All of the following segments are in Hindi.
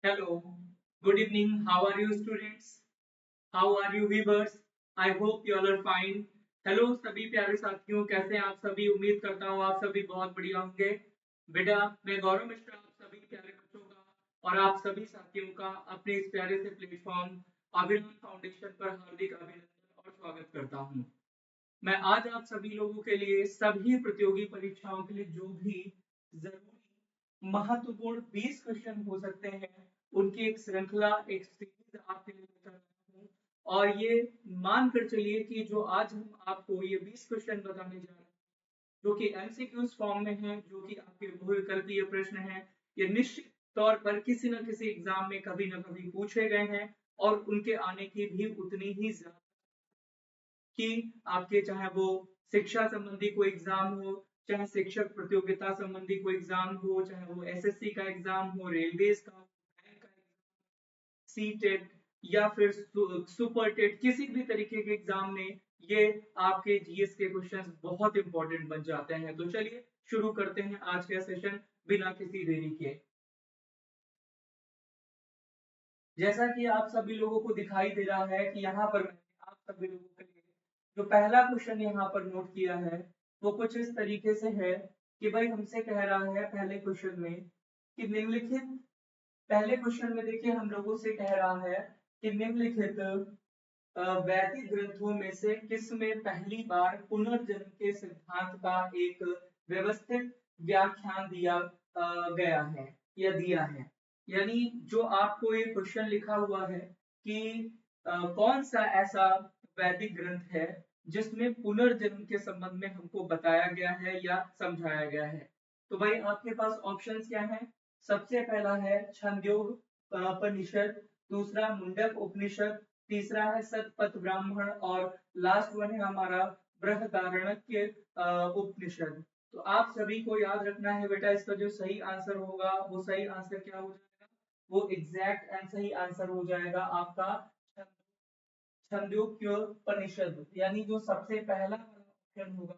Hello, good evening. How are you, students? How are you, viewers? I hope you all are fine. Hello सभी प्यारे साथियों, कैसे हैं आप सभी? उम्मीद करता हूँ आप सभी बहुत बढ़िया होंगे। बेटा, मैं गौरव मिश्रा आप सभी प्यारे बच्चों का और आप सभी साथियों का अपने इस प्यारे से प्लेटफॉर्म अभिनव फाउंडेशन पर हार्दिक अभिनंदन और स्वागत करता हूँ। मैं आज आप सभी लोगों के लिए सभी प्रतियोगी परीक्षाओं के लिए जो भी जरूरी महत्वपूर्ण 20 क्वेश्चन हो सकते हैं उनकी एक श्रृंखला एक सीरीज आपके लिए लेकर आया हूं। और ये मान कर चलिए कि जो आज हम आपको ये 20 क्वेश्चन बताने जा रहे हैं जो कि एमसीक्यूज फॉर्म में है, जो कि आपके बहुविकल्पीय प्रश्न हैं, ये निश्चित तौर पर किसी न किसी एग्जाम में कभी न कभी पूछे गए हैं और उनके आने की भी उतनी ही ज्यादा कि आपके चाहे वो शिक्षा संबंधी कोई एग्जाम हो, चाहे शिक्षक प्रतियोगिता संबंधी कोई एग्जाम हो, चाहे वो एसएससी का एग्जाम हो, रेलवे का, बैंक का, सी टेट या फिर सुपर टेट, किसी भी तरीके के एग्जाम में ये आपके जीएस के क्वेश्चंस बहुत इंपॉर्टेंट बन जाते हैं। तो चलिए शुरू करते हैं आज का सेशन बिना किसी देरी के। जैसा कि आप सभी लोगों को दिखाई दे रहा है कि यहाँ पर मैंने आप सभी लोगों के लिए जो पहला क्वेश्चन यहाँ पर नोट किया है वो कुछ इस तरीके से है कि भाई हमसे कह रहा है पहले क्वेश्चन में कि निम्नलिखित पहले क्वेश्चन में देखिए हम लोगों से कह रहा है कि निम्नलिखित वैदिक ग्रंथों में से किसमें पहली बार पुनर्जन्म के सिद्धांत का एक व्यवस्थित व्याख्यान दिया गया है या दिया है। यानी जो आपको ये क्वेश्चन लिखा हुआ है कि कौन सा ऐसा वैदिक ग्रंथ है जिसमें पुनर्जन्म के संबंध में हमको बताया गया है या समझाया गया है। तो भाई आपके पास ऑप्शंस क्या हैं? सबसे पहला है छंदोग उपनिषद, दूसरा मुंडक उपनिषद, तीसरा है सतपथ ब्राह्मण और लास्ट वन है हमारा बृहदारण्यक उपनिषद। तो आप सभी को याद रखना है बेटा, इसका जो सही आंसर होगा वो सही आंसर क्या हो जाएगा, वो एग्जैक्ट एंड सही आंसर हो जाएगा आपका छंदोग्योपनिषद। यानी जो सबसे पहला ऑप्शन होगा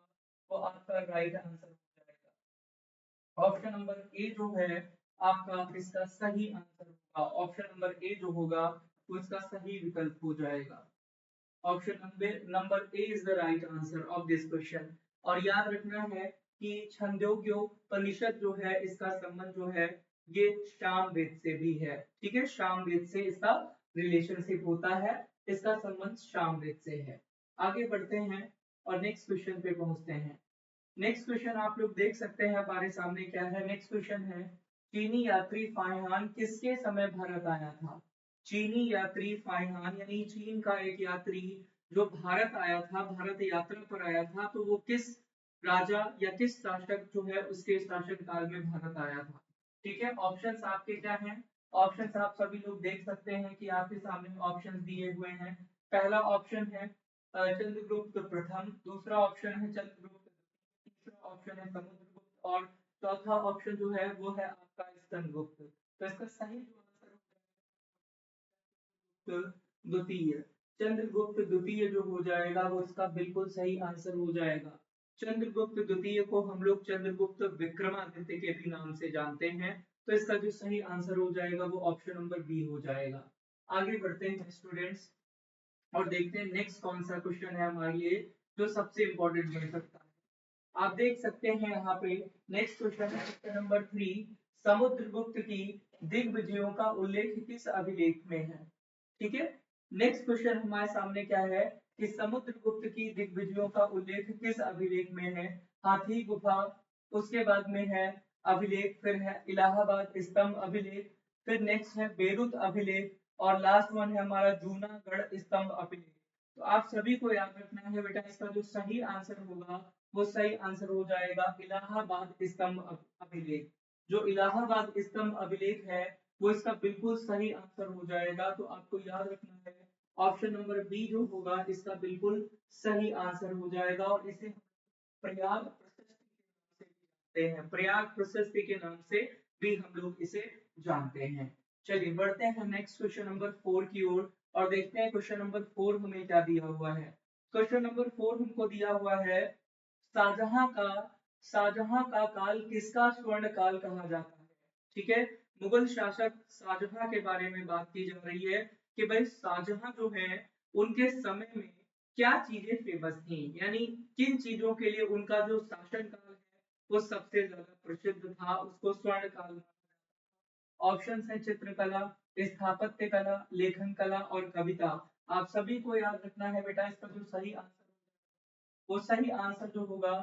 वो आपका राइट आंसर हो जाएगा। ऑप्शन नंबर ए जो है आपका इसका सही आंसर होगा। ऑप्शन नंबर ए जो होगा वो इसका सही विकल्प हो जाएगा। Option number A is the right answer of this question. और याद रखना है कि छंदोग्योपनिषद जो है इसका संबंध जो है ये शाम वेद से भी है। ठीक है, शाम वेद से इसका रिलेशनशिप होता है, इसका संबंध शाम वेद से है। आगे बढ़ते हैं और नेक्स्ट क्वेश्चन पे पहुंचते हैं। नेक्स्ट क्वेश्चन आप लोग देख सकते हैं हमारे सामने क्या है। नेक्स्ट क्वेश्चन है चीनी यात्री फाइहान किसके समय भारत आया था? चीनी यात्री फाइहान यानी चीन का एक यात्री जो भारत आया था, भारत यात्रा पर आया था, तो वो किस राजा या किस शासक जो है उसके शासन काल में भारत आया था? ठीक है, ऑप्शंस आपके क्या हैं? ऑप्शंस आप सभी लोग देख सकते हैं कि आपके सामने ऑप्शंस दिए हुए हैं। पहला ऑप्शन है चंद्रगुप्त प्रथम, दूसरा ऑप्शन है चंद्रगुप्त, तीसरा ऑप्शन है समुद्रगुप्त और चौथा ऑप्शन जो है वो है आपका स्कंदगुप्त। तो इसका सही जो आंसर हो द्वितीय, चंद्रगुप्त द्वितीय जो हो जाएगा वो इसका बिल्कुल सही आंसर हो जाएगा। चंद्रगुप्त द्वितीय को हम लोग चंद्रगुप्त विक्रमादित्य के भी नाम से जानते हैं। तो इसका जो सही आंसर हो जाएगा वो ऑप्शन नंबर बी हो जाएगा। आगे बढ़ते हैं स्टूडेंट्स और देखते हैं नेक्स्ट कौन सा क्वेश्चन है हमारे लिए जो सबसे इंपॉर्टेंट बन सकता है। आप देख सकते हैं यहाँ पे नेक्स्ट क्वेश्चन है क्वेश्चन नंबर 3, समुद्रगुप्त की दिग्विजयों का उल्लेख किस अभिलेख में है? ठीक है, नेक्स्ट क्वेश्चन हमारे सामने क्या है कि समुद्रगुप्त की दिग्विजयों का उल्लेख किस अभिलेख में है? हाथी गुफा, उसके बाद में है अभिलेख, फिर है इलाहाबाद स्तंभ अभिलेख, फिर नेक्स्ट है बेरुत अभिलेख और लास्ट वन है हमारा जूनागढ़ स्तंभ अभिलेख। तो आप सभी को याद रखना है बेटा, इसका जो सही आंसर होगा वो सही आंसर हो जाएगा इलाहाबाद स्तंभ अभिलेख। जो इलाहाबाद स्तंभ अभिलेख है वो इसका बिल्कुल सही आंसर हो जाएगा। तो आपको याद रखना है ऑप्शन नंबर बी जो होगा इसका बिल्कुल सही आंसर हो जाएगा और इसे प्रयाग प्रशस्ति के नाम से भी जानते हैं। प्रयाग प्रशस्ति के नाम से भी हम लोग इसे जानते हैं। चलिए बढ़ते हैं नेक्स्ट क्वेश्चन नंबर 4 की ओर और देखते हैं क्वेश्चन नंबर 4 हमें क्या दिया हुआ है। क्वेश्चन नंबर 4 हमको दिया हुआ है शाहजहां का शाहजहां का काल किसका स्वर्ण काल कहा जाता है? ठीक है, मुगल शासक शाहजहां के बारे में बात की जा रही है कि भाई शाहजहां जो है उनके समय में क्या चीजें फेमस थी, यानी किन चीजों के लिए उनका जो शासन काल है वो सबसे ज्यादा प्रसिद्ध था, उसको स्वर्ण काल। ऑप्शन है चित्रकला, स्थापत्य कला, लेखन कला और कविता। आप सभी को याद रखना है बेटा, इसका जो सही आंसर, वो सही आंसर जो होगा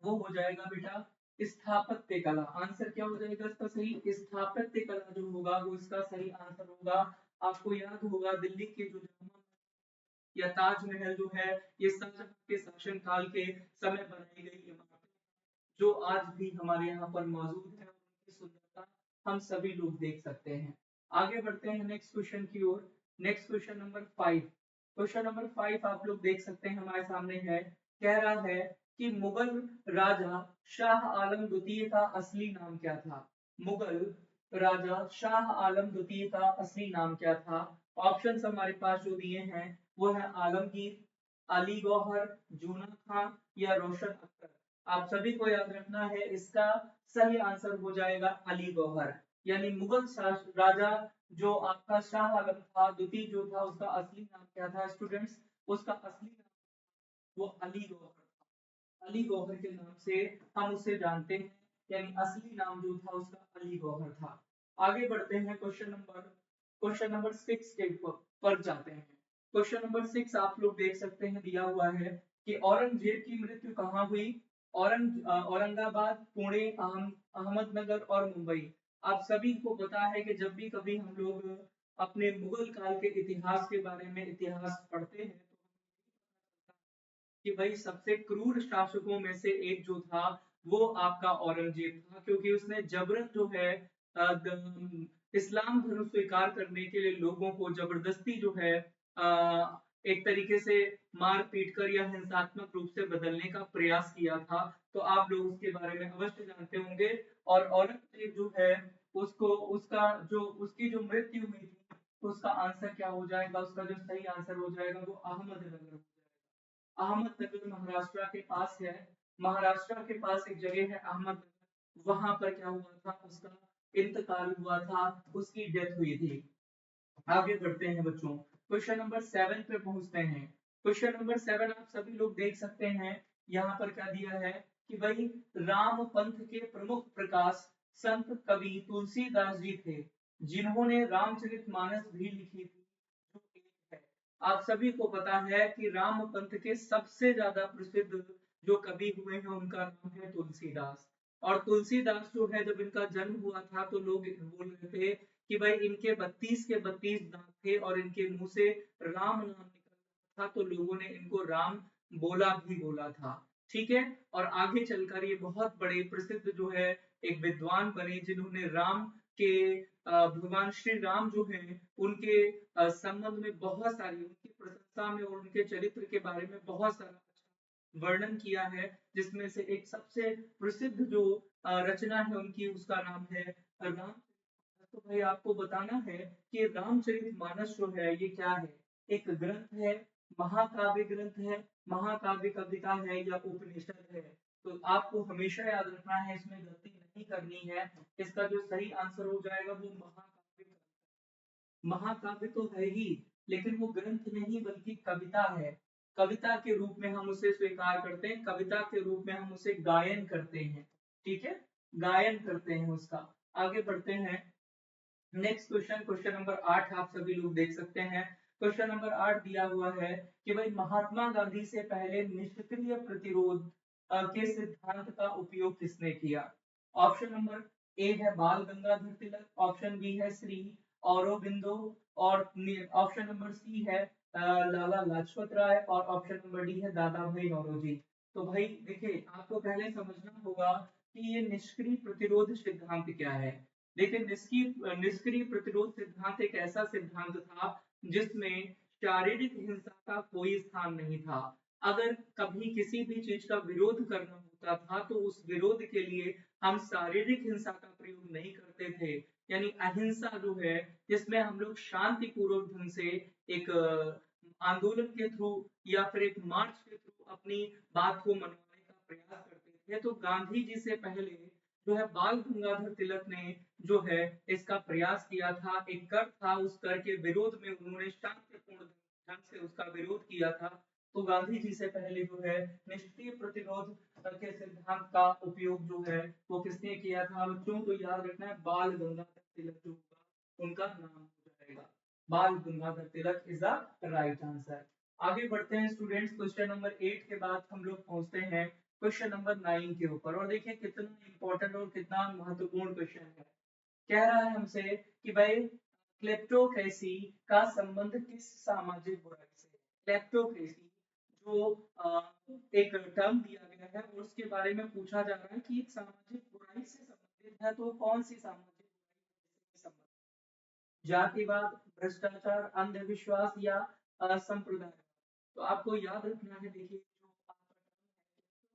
वो हो जाएगा बेटा स्थापत्य कला। आंसर क्या हो जाएगा इसका सही? स्थापत्य कला जो होगा वो इसका सही आंसर होगा। आपको याद होगा दिल्ली के जो जामा या ताजमहल जो है ये शाहजहां के शासन काल के समय बनाई गई इमारत जो आज भी हमारे यहाँ पर मौजूद है, उनकी सुंदरता हम सभी लोग देख सकते हैं। आगे बढ़ते हैं नेक्स्ट क्वेश्चन की ओर। Next question number 5। Question number 5 आप लोग देख सकते हैं हमारे सामने है। कह रहा है कि मुगल राजा शाह आलम द्वितीय का असली नाम क्या था? मुगल राजा शाह आलम द्वितीय का असली नाम क्या था? ऑप्शंस हमारे पास जो दिए हैं वो है आलमगीर, अली गौहर, जूना खां या रोशन अख्तर। आप सभी को याद रखना है इसका सही आंसर हो जाएगा अली गौहर। यानी मुगल राजा जो आपका शाह आलम था द्वितीय जो था उसका असली नाम क्या था स्टूडेंट्स? उसका असली नाम वो अली गौहर था। अली गौहर के नाम से हम उसे जानते हैं, यानी असली नाम जो था उसका अली गौहर था। आगे बढ़ते हैं क्वेश्चन नंबर 6 के पर जाते हैं। क्वेश्चन नंबर 6 आप लोग देख सकते हैं दिया हुआ है कि औरंगजेब की मृत्यु कहाँ हुई? औरंगाबाद, पुणे, अहमदनगर और मुंबई। आप सभी को पता है कि जब भी कभी हम लोग अपने मुगल काल के इतिहास के बारे में इतिहास पढ़ते हैं तो कि भाई सबसे क्रूर शासकों में से एक जो था वो आपका औरंगजेब था, क्योंकि उसने जबरन जो है इस्लाम धर्म स्वीकार करने के लिए लोगों को जबरदस्ती जो है एक तरीके से मार पीट कर या हिंसात्मक रूप से बदलने का प्रयास किया था। तो आप लोग उसके बारे में अवश्य जानते होंगे। और औरंगजेब जो है उसको उसका जो उसकी जो मृत्यु हुई थी तो उसका आंसर क्या हो जाएगा? उसका जो सही आंसर हो जाएगा वो अहमदनगर हो जाएगा। अहमदनगर महाराष्ट्र के पास है। महाराष्ट्र के पास एक जगह है अहमदनगर, वहां पर क्या हुआ था? उसका इंतकाल हुआ था, उसकी डेथ हुई थी। आगे बढ़ते हैं बच्चों, क्वेश्चन नंबर 7 पे पहुंचते हैं। क्वेश्चन नंबर 7 आप सभी लोग देख सकते हैं। यहाँ पर क्या दिया है कि भाई राम पंथ के प्रमुख प्रकाश संत कवि तुलसीदास जी थे, जिन्होंने रामचरितमानस भी लिखी थी, जो एक है। आप सभी को पता है कि राम पंथ के सबसे ज्यादा प्रसिद्ध जो कवि हुए हैं उनका नाम है तुलसीदास। और तुलसीदास जो है जब इनका जन्म हुआ था तो लोग बोल रहे थे कि भाई इनके 32 के 32 दांत थे और इनके मुंह से राम नाम निकल रहा था, तो लोगों ने इनको राम बोला था। ठीक है। और आगे चलकर ये बहुत बड़े प्रसिद्ध जो है एक विद्वान बने, जिन्होंने राम के भगवान श्री राम जो है उनके संबंध में बहुत सारी उनकी प्रशंसा में और उनके चरित्र के बारे में बहुत सारा वर्णन किया है, जिसमें से एक सबसे प्रसिद्ध जो रचना है उनकी उसका नाम है राम। तो भाई आपको बताना है कि रामचरितमानस जो है ये क्या है? एक ग्रंथ है, महाकाव्य ग्रंथ है, महाकाव्य कविता है या उपनिषद है? तो आपको हमेशा याद रखना है, इसमें गलती नहीं करनी है। इसका जो सही आंसर हो जाएगा वो महाकाव्य। महाकाव्य तो है ही, लेकिन वो ग्रंथ नहीं बल्कि कविता है। कविता के रूप में हम उसे स्वीकार करते हैं, कविता के रूप में हम उसे गायन करते हैं। ठीक है, गायन करते हैं उसका। आगे बढ़ते हैं नेक्स्ट क्वेश्चन। क्वेश्चन नंबर 8 आप सभी लोग देख सकते हैं। क्वेश्चन नंबर 8 दिया हुआ है कि भाई महात्मा गांधी से पहले निष्क्रिय प्रतिरोध के सिद्धांत का उपयोग किसने किया? ऑप्शन नंबर ए है बाल गंगाधर तिलक, ऑप्शन बी है श्री औरोबिंदो, और ऑप्शन नंबर सी है लाला लाजपत राय, और ऑप्शन नंबर डी है दादा भाई नौरोजी। तो भाई देखिए आपको पहले समझना होगा कि ये निष्क्रिय प्रतिरोध सिद्धांत क्या है। लेकिन निष्क्रिय प्रतिरोध सिद्धांत एक ऐसा सिद्धांत था जिसमें शारीरिक हिंसा का कोई स्थान नहीं था। अगर कभी किसी भी चीज का विरोध करना होता था तो उस विरोध के लिए हम शारीरिक हिंसा का प्रयोग नहीं करते थे, यानी अहिंसा जो है जिसमें हम लोग शांतिपूर्वक ढंग से एक आंदोलन के थ्रू या फिर एक मार्च के थ्रू अपनी बात को मनवाने का प्रयास करते थे। तो गांधी जी से पहले जो है बाल गंगाधर तिलक ने जो है इसका प्रयास किया था। एक कर था, उस कर के विरोध में उन्होंने शांतिपूर्ण ढंग से उसका विरोध किया था। तो गांधी जी से पहले जो है निष्क्रिय प्रतिरोध के सिद्धांत का उपयोग जो है वो किसने किया था? बच्चों को याद रखना है, बाल गंगाधर तिलक जो होगा उनका नाम हो जाएगा। बाल Gangadhar Tilak is the right answer. आगे बढ़ते हैं स्टूडेंट्स, क्वेश्चन नंबर 8 के बाद हम लोग पहुंचते हैं क्वेश्चन नंबर 9 के ऊपर। और देखिए कितना इंपॉर्टेंट और कितना महत्वपूर्ण क्वेश्चन है। कह रहा है हमसे कि भाई क्लेप्टोक्रेसी का संबंध किस सामाजिक बुराई से? क्लेप्टोक्रेसी जो एक टर्म दिया गया है और उसके बारे में पूछा जा रहा है कि एक सामाजिक बुराई से संबंधित है, तो कौन सी सामाजिक बुराई से संबंधित? जातिवाद, भ्रष्टाचार, अंधविश्वास या असंप्रदाय? तो आपको याद रखना है, देखिए जो आपका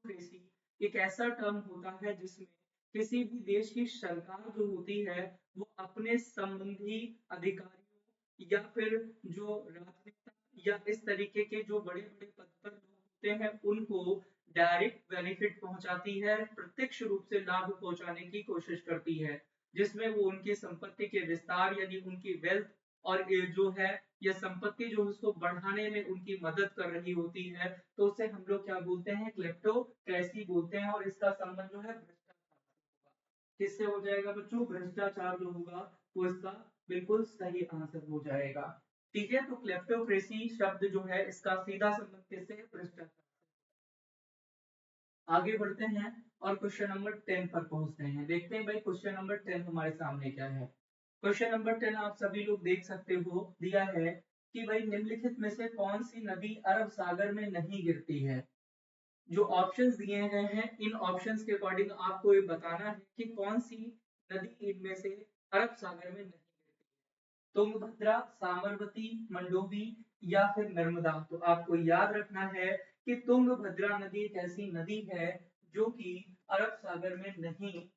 टर्म है एक ऐसा टर्म होता है जिसमें किसी भी देश की सरकार जो होती है वो अपने संबंधी अधिकारियों या फिर जो राजनेता या इस तरीके के जो बड़े बड़े पद पर लोग होते हैं उनको डायरेक्ट बेनिफिट पहुंचाती है, प्रत्यक्ष रूप से लाभ पहुंचाने की कोशिश करती है, जिसमें वो उनकी संपत्ति के विस्तार यानी उनकी वेल्थ और जो है या संपत्ति जो उसको बढ़ाने में उनकी मदद कर रही होती है, तो उसे हम लोग क्या बोलते हैं? क्लेप्टोक्रेसी बोलते हैं। और इसका संबंध जो है भ्रष्टाचार से होगा। किससे हो जाएगा बच्चों? भ्रष्टाचार जो होगा वो इसका बिल्कुल सही आंसर हो जाएगा। ठीक है, तो क्लेप्टोक्रेसी शब्द जो है इसका सीधा संबंध किससे है? भ्रष्टाचार। आगे बढ़ते हैं और क्वेश्चन नंबर 10 पर पहुंचते हैं। देखते हैं भाई क्वेश्चन नंबर 10 हमारे सामने क्या है। क्वेश्चन नंबर 10 आप सभी लोग देख सकते हो, दिया है कि भाई निम्नलिखित में से कौन सी नदी अरब सागर में नहीं गिरती है? जो ऑप्शंस दिए गए हैं इन ऑप्शंस के अकॉर्डिंग आपको ये बताना है कि कौन सी नदी इनमें से अरब सागर में नहीं गिरती है। तुंगभद्रा, साबरमती, मंडोवी या फिर नर्मदा? तो आपको याद रखना है कि तुंगभद्रा नदी एक ऐसी नदी है जो कि अरब सागर में नहीं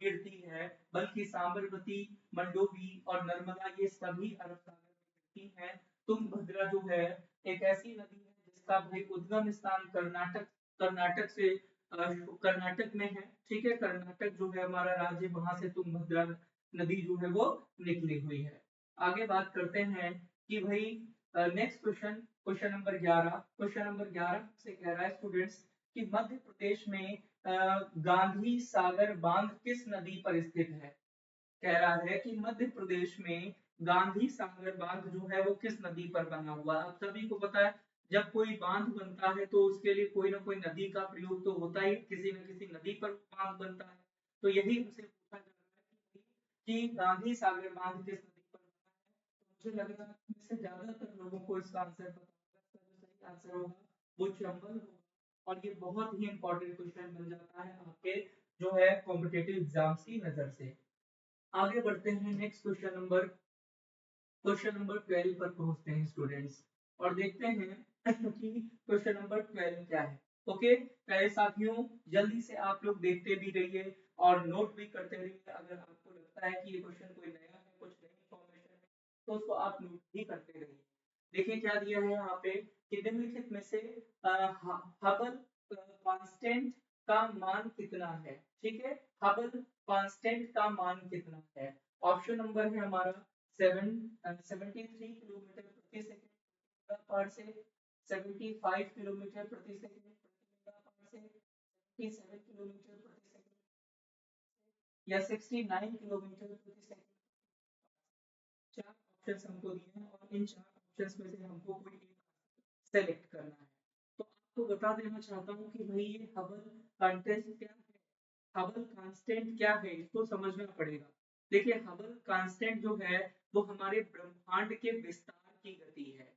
गिरती है, बल्कि साबरमती, मंडोवी और नर्मदा ये सभी अरब सागर में गिरती हैं। तुंगभद्रा जो है एक ऐसी नदी है जिसका भाई उद्गम स्थान कर्नाटक से कर्नाटक में है। ठीक है, कर्नाटक जो है हमारा राज्य, वहां से तुंगभद्रा नदी जो है वो निकली हुई है। आगे बात करते हैं कि भाई next question, question number 11। Question number 11 से कह रहा है स्टूडेंट्स कि मध्य प्रदेश में गांधी सागर बांध किस नदी पर स्थित है? कह रहा है कि मध्य प्रदेश में गांधी सागर बांध जो है वो किस नदी पर बना हुआ है? आप सभी को पता है जब कोई बांध बनता है तो उसके लिए कोई ना कोई नदी का प्रयोग तो होता ही, किसी न किसी नदी पर बांध बनता है। तो यही हमसे पूछा जा रहा है कि गांधी सागर बांध किस नदी पर बना है। तो मुझे लग रहा है इससे ज्यादातर लोगों को इसका आंसर पता होगा। इसका जो सही आंसर होगा वो चंबल होगा। और ये बहुत ही इंपॉर्टेंट क्वेश्चन बन जाता है आपके जो है कॉम्पिटेटिव एग्जाम्स की नजर से। आगे बढ़ते हैं नेक्स्ट क्वेश्चन नंबर 12 पर पहुंचते हैं स्टूडेंट्स और देखते हैं कि क्वेश्चन नंबर 12 क्या है। ओके प्यारे साथियों, जल्दी से आप लोग देखते भी रहिए और नोट भी करते रहिए। अगर आपको लगता है कि ये क्वेश्चन कोई नया है, कुछ नई इंफॉर्मेशन है, तो उसको आप नोट भी करते रहिए। देखिए क्या दिया है यहाँ पे कि निम्नलिखित में से हबल कांस्टेंट का मान कितना है? ठीक है, हबल कांस्टेंट का मान कितना है? ऑप्शन नंबर है हमारा 73 किलोमीटर प्रति सेकंड पर से, 75 किलोमीटर प्रति सेकंड प्रति से, 67 किलोमीटर प्रति सेकंड या 69 किलोमीटर प्रति सेकंड। चार ऑप्शंस हमको दिए हैं और इन चार ऑप्शंस में से हमको कोई एक सेलेक्ट करना है। तो आपको बता देना चाहता हूँ कि भाई ये हबल कांस्टेंट क्या है? हबल कांस्टेंट क्या है इसको समझना पड़ेगा। देखिए हबल कांस्टेंट जो है वो हमारे ब्रह्मांड के विस्तार की गति है।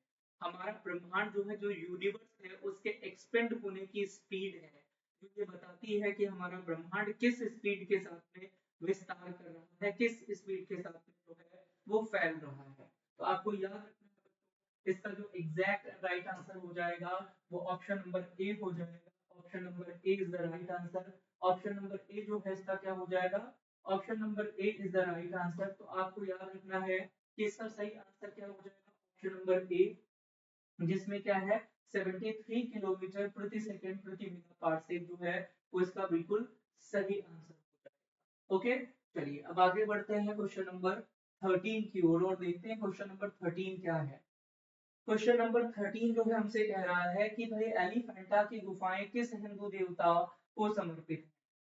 हमारा ब्रह्मांड जो है, जो यूनिवर्स है, उसके एक्सपेंड होने की स्पीड है, जो ये बताती है कि हमारा ब्रह्मांड किस स्पीड के साथ में विस्तार कर रहा है, किस स्पीड के साथ में जो है वो फैल रहा है। तो आपको याद रखना है इसका जो एग्जैक्ट राइट आंसर हो जाएगा वो ऑप्शन नंबर ए हो जाएगा। Option number A is the right answer. Option number A जो है इसका क्या हो जाएगा? Option number A is the right answer. तो आपको याद रखना है कि इसका सही आंसर क्या हो जाएगा? ऑप्शन नंबर ए, जिसमें क्या है 73 किलोमीटर प्रति सेकंड प्रति मीटर पर से जो है वो इसका बिल्कुल सही आंसर हो जाएगा। ओके, चलिए अब आगे बढ़ते हैं क्वेश्चन नंबर 13 की ओर और देखते हैं क्वेश्चन नंबर 13 क्या है। क्वेश्चन नंबर 13 जो है हमसे कह रहा है कि भाई एलिफेंटा की गुफाएं किस हिंदू देवता को समर्पित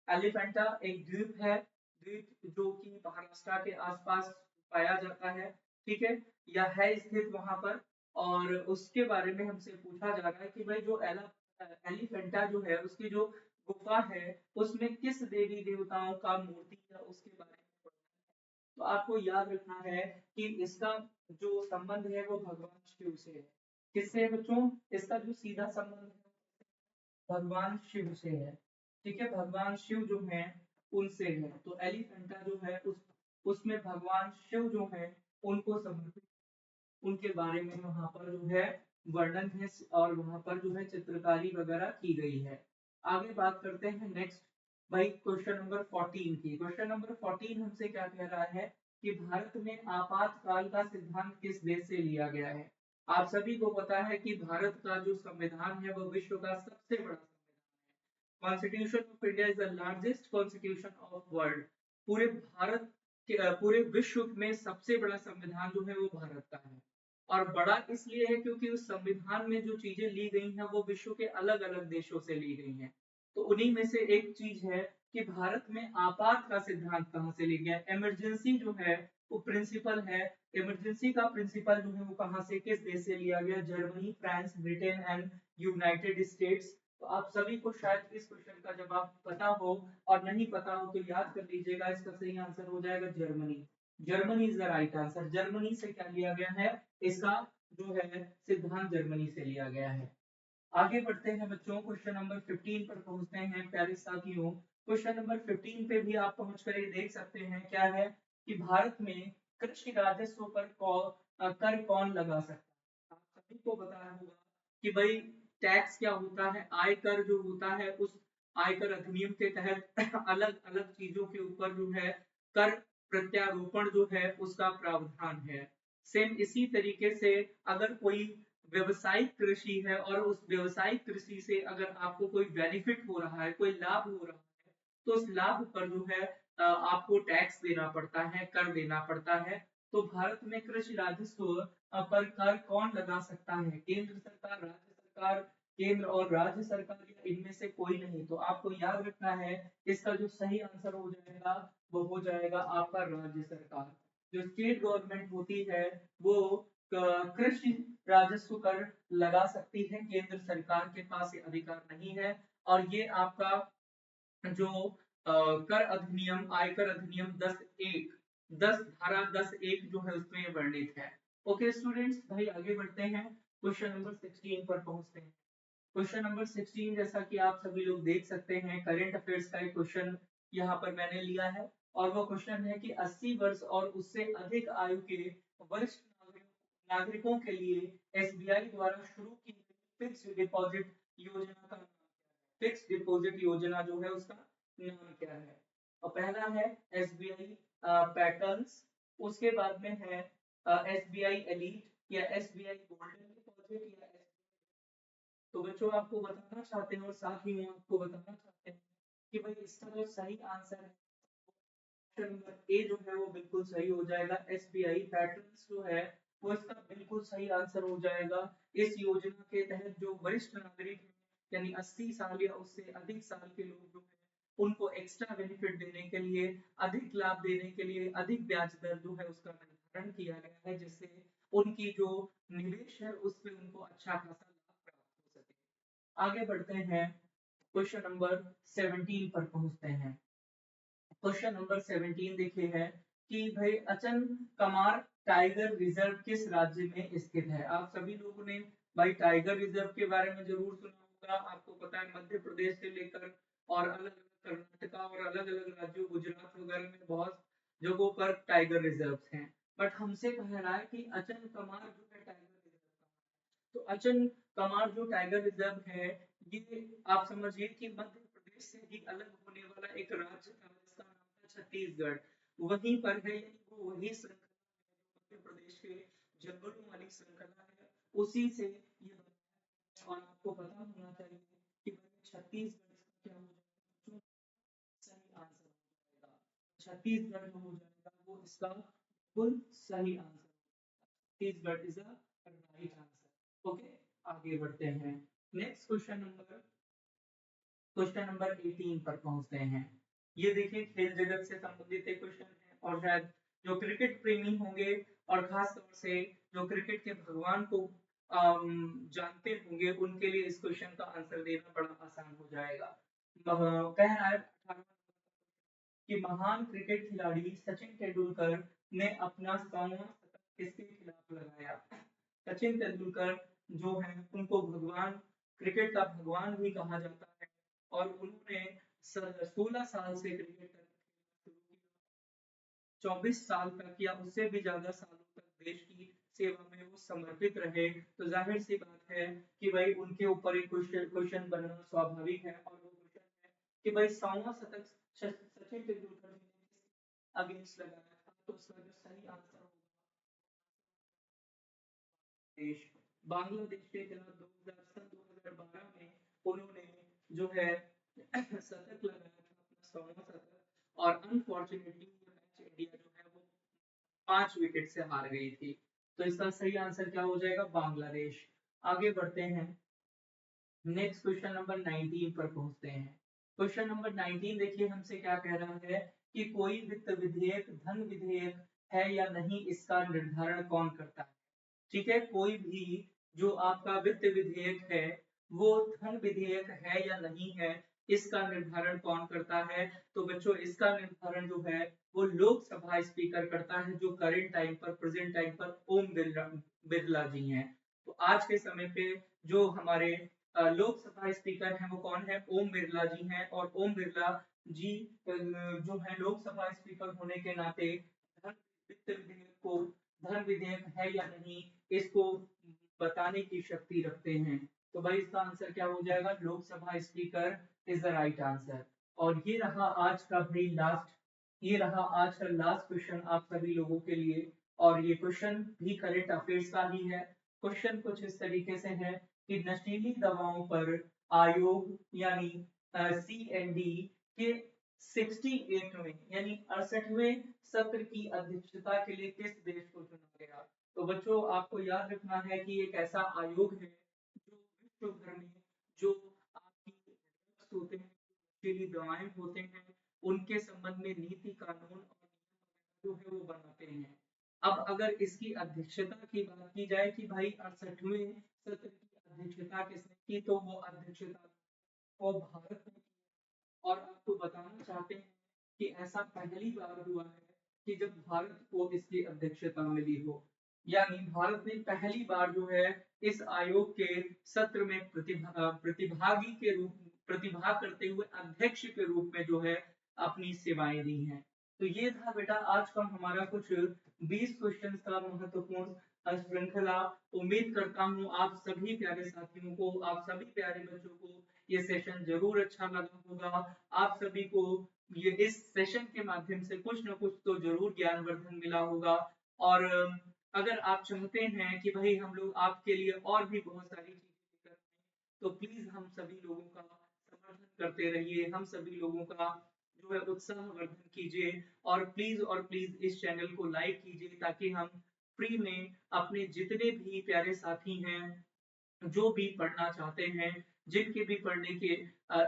है। एलिफेंटा एक द्वीप है, द्वीप जो कि महाराष्ट्र के आसपास पाया जाता है, ठीक है, या है स्थित वहां पर। और उसके बारे में हमसे पूछा जा रहा है कि भाई जो एलिफेंटा जो है उसकी जो गुफा है उसमें किस देवी देवताओं का मूर्ति है उसके बारे में। तो आपको याद रखना है कि इसका जो संबंध है वो भगवान शिव से है। किससे है बच्चों? इसका जो सीधा संबंध है भगवान शिव से है, ठीक है, भगवान शिव जो है उनसे है। तो एलिफेंटा जो है उसमें भगवान शिव जो है उनको समर्पित, उनके बारे में वहां पर जो है वर्णन है और वहां पर जो है चित्रकारी वगैरह की गई है। आगे बात करते हैं नेक्स्ट भाई क्वेश्चन नंबर 14 की। क्वेश्चन नंबर 14 हमसे क्या कह रहा है कि भारत में आपातकाल का सिद्धांत किस देश से लिया गया है। आप सभी को पता है कि भारत का जो संविधान है वो विश्व का सबसे बड़ा constitution of India is the largest constitution of world. पूरे भारत के पूरे विश्व में सबसे बड़ा संविधान जो है वो भारत का है। और बड़ा इसलिए है क्योंकि उस संविधान में जो चीजें ली गई हैं वो विश्व के अलग अलग देशों से ली गई हैं। तो उन्हीं में से एक चीज है कि भारत में आपात का सिद्धांत कहाँ से लिया गया। इमरजेंसी जो है वो प्रिंसिपल है, इमरजेंसी का प्रिंसिपल जो है वो कहाँ से, किस देश से लिया गया? Germany, France, Britain and United states. तो आप सभी को शायद इस क्वेश्चन का जवाब पता हो, और नहीं पता हो तो याद कर लीजिएगा। इसका सही आंसर हो जाएगा Germany. Germany is the right answer. Germany से क्या लिया गया है? इसका जो है सिद्धांत जर्मनी से लिया गया है। आगे बढ़ते हैं बच्चों, क्वेश्चन नंबर 15 पर पहुंचते हैं प्यारे साथियों। क्वेश्चन नंबर 15 पे भी आप पहुंच कर ये देख सकते हैं क्या है कि भारत में कृषि राजस्व पर कर कौन लगा सकता है। आप सभी को पता होगा कि भाई टैक्स क्या होता है। आयकर जो होता है उस आयकर अधिनियम के तहत अलग अलग चीजों के ऊपर जो है कर प्रत्यारोपण जो है उसका प्रावधान है। सेम इसी तरीके से अगर कोई व्यवसायिक कृषि है और उस व्यवसायिक कृषि से अगर आपको कोई बेनिफिट हो रहा है, कोई लाभ हो रहा है, तो उस लाभ पर जो है आपको टैक्स देना पड़ता है, कर देना पड़ता है। तो भारत में कृषि राजस्व पर कर कौन लगा सकता है? केंद्र सरकार, राज्य सरकार, केंद्र और राज्य सरकार, या इनमें से कोई नहीं। तो आपको याद रखना है इसका जो सही आंसर हो जाएगा वो हो जाएगा आपका राज्य सरकार। जो स्टेट गवर्नमेंट होती है वो कृषि राजस्व कर लगा सकती है, केंद्र सरकार के पास ये अधिकार नहीं है। और ये आपका जो कर अधिनियम, आयकर अधिनियम 10 धारा 10(1) जो है उसमें वर्णित है। ओके स्टूडेंट्स, भाई आगे बढ़ते हैं, क्वेश्चन नंबर 16 पर पहुंचते हैं। क्वेश्चन नंबर 16 जैसा कि आप सभी लोग देख सकते हैं करंट अफेयर्स का एक क्वेश्चन यहाँ पर मैंने लिया है। और वो क्वेश्चन है कि 80 वर्ष और उससे अधिक आयु के वरिष्ठ नागरिकों के लिए एसबीआई द्वारा शुरू की गई फिक्स्ड डिपॉजिट योजना का नाम क्या है? फिक्स्ड डिपॉजिट योजना जो है उसका नाम क्या है? और पहला है एसबीआई पैटर्न्स, उसके बाद में है एसबीआई एलीट, या एसबीआई गोल्डन डिपॉजिट, या तो बच्चों आपको बताना चाहते हैं और साथ ही मैं आपको बताना चाहते हैं कि भाई इसका जो सही आंसर है ऑप्शन नंबर ए जो है वो बिल्कुल सही हो जाएगा। एसबीआई पैटर्न्स जो है वो इसका बिल्कुल सही आंसर हो जाएगा। इस योजना के तहत जो वरिष्ठ नागरिक हैं, यानी 80 साल या उससे अधिक साल के लोग जो हैं उनको एक्स्ट्रा बेनिफिट देने के लिए, अधिक लाभ देने के लिए अधिक ब्याज दर जो है उसका निर्धारण किया गया है, जिससे उनकी जो निवेश है उस पे उनको अच्छा खासा लाभ प्राप्त हो सके। आगे बढ़ते हैं, क्वेश्चन नंबर 17 पर पहुंचते हैं। क्वेश्चन नंबर 17 देखिए है कि भाई अचन कमार टाइगर रिजर्व किस राज्य में स्थित है। आप सभी लोगों ने भाई टाइगर रिजर्व के बारे में जरूर सुना होगा। आपको पता है मध्य प्रदेश से लेकर और अलग अलग कर्नाटका और अलग अलग राज्यों गुजरात वगैरह में बहुत जगहों पर टाइगर रिजर्व हैं। बट हमसे कह रहा है कि अचन कमार जो है टाइगर रिजर्व, तो अचन कमार जो टाइगर रिजर्व है ये आप समझिए कि मध्य प्रदेश से ही अलग होने वाला एक राज्य था जिसका नाम था छत्तीसगढ़। वहीं पर है, यानी वो वही श्रृंखला है जो मध्य प्रदेश के जंगलों वाली श्रृंखला है, उसी से ये बना है। और आपको पता होना चाहिए कि छत्तीसगढ़ इसका क्या हो जाएगा, सही आंसर हो जाएगा। छत्तीसगढ़ जो हो जाएगा वो इसका बिल्कुल सही answer. Chhattisgarh is a right answer. Okay, आगे बढ़ते हैं। नेक्स्ट क्वेश्चन नंबर 18 पर पहुंचते हैं। ये देखिए खेल जगत से संबंधित एक क्वेश्चन है और शायद जो क्रिकेट प्रेमी होंगे और खास तौर से जो क्रिकेट के भगवान को जानते होंगे उनके लिए इस क्वेश्चन का आंसर देना बड़ा आसान हो जाएगा। कह रहा है 18 कि महान क्रिकेट खिलाड़ी सचिन तेंदुलकर ने अपना 100वां शतक किसके खिलाफ लगाया। सचिन तेंदुलकर जो है उनको भगवान, क्रिकेट का भगवान भी कहा जाता है और उन्होंने 16 साल से क्रिकेट करना शुरू किया, 24 साल तक या उससे भी ज्यादा सालों तक देश की सेवा में वो समर्पित रहे। तो जाहिर सी बात है कि भाई उनके ऊपर एक क्वेश्चन बनना स्वाभाविक है और वो क्वेश्चन है कि भाई 100वां शतक सचिन तेंदुलकर ने अगेंस्ट लगाया था, तो उसका जो सही आंसर होगा देश बांग्लादेश के खिलाफ 2012 में उन्होंने जो है शतक लगाया था, अपना 100वां शतक। और अनफॉर्चुनेटली ये मैच इंडिया जो है वो 5 विकेट से हार गई थी। तो इसका सही आंसर क्या हो जाएगा, बांग्लादेश। आगे बढ़ते हैं, नेक्स्ट क्वेश्चन नंबर 19 पर पहुंचते हैं। क्वेश्चन नंबर 19 देखिए हमसे क्या कह रहा है कि कोई वित्त विधेयक धन विधेयक है या नहीं, इसका निर्धारण कौन करता है। ठीक है, कोई भी जो आपका वित्त विधेयक है वो धन विधेयक है या नहीं है, इसका निर्धारण कौन करता है। तो बच्चों इसका निर्धारण जो है वो लोकसभा स्पीकर करता है, जो करंट टाइम पर, प्रेजेंट टाइम पर ओम बिरला जी हैं। तो आज के समय पे जो हमारे लोकसभा स्पीकर हैं वो कौन है, ओम बिरला जी हैं। और ओम बिरला जी जो है लोकसभा स्पीकर होने के नाते वित्त विधेयक को धन विधेयक है या नहीं इसको बताने की शक्ति रखते हैं। तो भाई इसका आंसर क्या हो जाएगा, Lok Sabha speaker is the right answer. और ये रहा आज का लास्ट क्वेश्चन आप सभी लोगों के लिए। और ये क्वेश्चन भी करंट अफेयर्स का ही है। क्वेश्चन कुछ इस तरीके से है कि नशीली दवाओं पर आयोग यानी CND के 68वें यानी 68वें सत्र की अध्यक्षता के लिए किस देश को चुना गया। तो बच्चों आपको याद रखना है कि एक ऐसा आयोग है जो विश्व भर में जो आपकी ड्रग्स होते हैं, नशीली दवाएं होते हैं, उनके संबंध में नीति कानून और जो है वो बनाते हैं। अब अगर इसकी अध्यक्षता की बात की जाए कि भाई 68वें सत्र की अध्यक्षता किसने की, तो वो अध्यक्षता वो भारत ने। और आपको बताना चाहते हैं कि ऐसा पहली बार हुआ है कि जब भारत को इसकी अध्यक्षता मिली हो, यानी भारत ने पहली बार जो है इस आयोग के सत्र में प्रतिभाग करते हुए अध्यक्ष के रूप में जो है अपनी सेवाएं दी हैं। तो ये था बेटा आज का हमारा कुछ 20 क्वेश्चन का महत्वपूर्ण श्रृंखला। उम्मीद करता हूँ आप सभी प्यारे साथियों को, आप सभी प्यारे बच्चों को ये सेशन जरूर अच्छा लगा होगा। आप सभी को ये इस सेशन के माध्यम से कुछ न कुछ तो जरूर ज्ञानवर्धन मिला होगा। और अगर आप चाहते हैं कि भाई हम लोग आपके लिए और भी बहुत सारी चीजें लेकर आए, तो प्लीज हम सभी लोगों का समर्थन करते रहिए, हम सभी लोगों का जो है उत्साह वर्धन कीजिए। और प्लीज इस चैनल को लाइक कीजिए ताकि हम फ्री में अपने जितने भी प्यारे साथी हैं जो भी पढ़ना चाहते हैं, जिनके भी पढ़ने की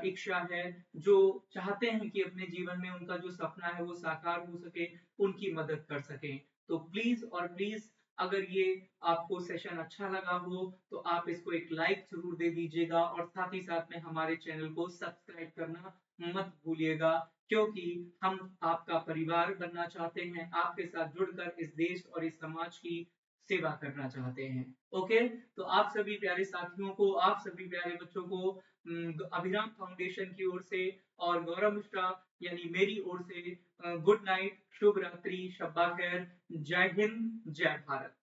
इच्छा है, जो चाहते हैं कि अपने जीवन में उनका जो सपना है वो साकार हो सके, उनकी मदद कर सकें। तो प्लीज अगर ये आपको सेशन अच्छा लगा हो तो आप इसको एक लाइक जरूर दे दीजिएगा और साथ ही साथ में हमारे चैनल को सब्सक्राइब करना मत भूलिएगा, क्योंकि हम आपका परिवार बनना चाहते हैं, आपके साथ जुड़कर इस देश और इस समाज की सेवा करना चाहते हैं। ओके, तो आप सभी प्यारे साथियों को, आप सभी प्यारे बच्चों को अभिराम फाउंडेशन की ओर से और गौरव मिश्रा यानी मेरी ओर से गुड नाइट, शुभ रात्रि, शब्बा खैर, जय हिंद, जय भारत।